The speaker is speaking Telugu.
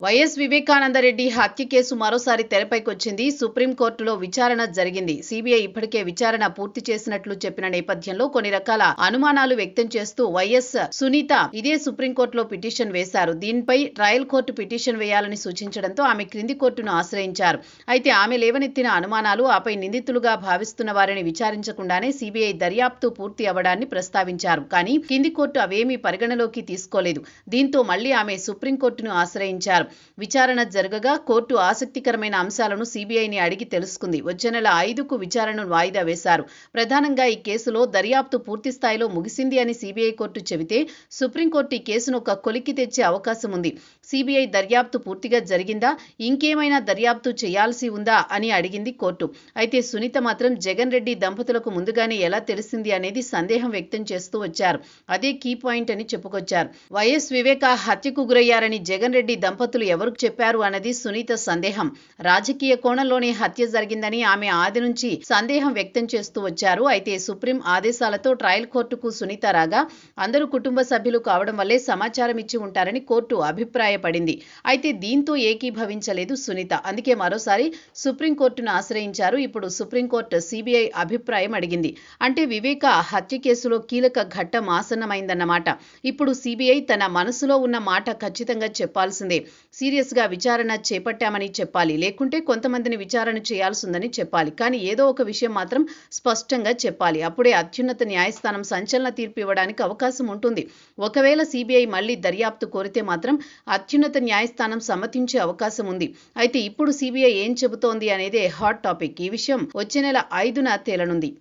వైఎస్ వివేకానందరెడ్డి హత్య కేసు మరోసారి తెరపైకొచ్చింది. సుప్రీంకోర్టులో విచారణ జరిగింది. సీబీఐ ఇప్పటికే విచారణ పూర్తి చేసినట్లు చెప్పిన నేపథ్యంలో కొన్ని రకాల అనుమానాలు వ్యక్తం చేస్తూ వైఎస్ సునీత ఇదే సుప్రీంకోర్టులో పిటిషన్ వేశారు. దీనిపై ట్రయల్ కోర్టు పిటిషన్ వేయాలని సూచించడంతో ఆమె క్రింది కోర్టును ఆశ్రయించారు. అయితే ఆమె లేవనెత్తిన అనుమానాలు, ఆపై నిందితులుగా భావిస్తున్న వారిని విచారించకుండానే సీబీఐ దర్యాప్తు పూర్తి అవ్వడాన్ని ప్రస్తావించారు. కానీ కింది కోర్టు అవేమీ పరిగణలోకి తీసుకోలేదు. దీంతో మళ్లీ ఆమె సుప్రీంకోర్టును ఆశ్రయించారు. విచారణ జరగగా కోర్టు ఆసక్తికరమైన అంశాలను సీబీఐని అడిగి తెలుసుకుంది. వచ్చే నెల 5కు విచారణను వాయిదా వేశారు. ప్రధానంగా ఈ కేసులో దర్యాప్తు పూర్తి స్థాయిలో ముగిసింది అని సీబీఐ కోర్టు చెబితే, సుప్రీంకోర్టు ఈ కేసును ఒక కొలిక్కి తెచ్చే అవకాశం ఉంది. సీబీఐ దర్యాప్తు పూర్తిగా జరిగిందా, ఇంకేమైనా దర్యాప్తు చేయాల్సి ఉందా అని అడిగింది కోర్టు. అయితే సునీత మాత్రం జగన్ రెడ్డి దంపతులకు ముందుగానే ఎలా తెలిసింది అనేది సందేహం వ్యక్తం చేస్తూ వచ్చారు. అదే కీ పాయింట్ అని చెప్పుకొచ్చారు. వైఎస్ వివేక హత్యకు గురయ్యారని జగన్ రెడ్డి దంపతులు ఎవరికి చెప్పారు అన్నది సునీత సందేహం. రాజకీయ కోణంలోనే హత్య జరిగిందని ఆమె ఆది నుంచి సందేహం వ్యక్తం చేస్తూ వచ్చారు. అయితే సుప్రీం ఆదేశాలతో ట్రయల్ కోర్టుకు సునీత రాగా అందరూ కుటుంబ సభ్యులు కావడం వల్లే సమాచారం ఇచ్చి ఉంటారని కోర్టు అభిప్రాయపడింది. అయితే దీంతో ఏకీభవించలేదు సునీత. అందుకే మరోసారి సుప్రీంకోర్టును ఆశ్రయించారు. ఇప్పుడు సుప్రీంకోర్టు సీబీఐ అభిప్రాయం అడిగింది. అంటే వివేక హత్య కేసులో కీలక ఘట్టం ఆసన్నమైందన్నమాట. ఇప్పుడు సీబీఐ తన మనసులో ఉన్న మాట ఖచ్చితంగా చెప్పాల్సిందే. సీరియస్ గా విచారణ చేపట్టామని చెప్పాలి, లేకుంటే కొంతమందిని విచారణ చేయాల్సిందని చెప్పాలి. కానీ ఏదో ఒక విషయం మాత్రం స్పష్టంగా చెప్పాలి. అప్పుడే అత్యున్నత న్యాయస్థానం సంచలన తీర్పు ఇవ్వడానికి అవకాశం ఉంటుంది. ఒకవేళ సీబీఐ మళ్లీ దర్యాప్తు కోరితే మాత్రం అత్యున్నత న్యాయస్థానం సమ్మతించే అవకాశం ఉంది. అయితే ఇప్పుడు సీబీఐ ఏం చెబుతోంది అనేదే హాట్ టాపిక్. ఈ విషయం వచ్చే నెల 5న తేలనుంది.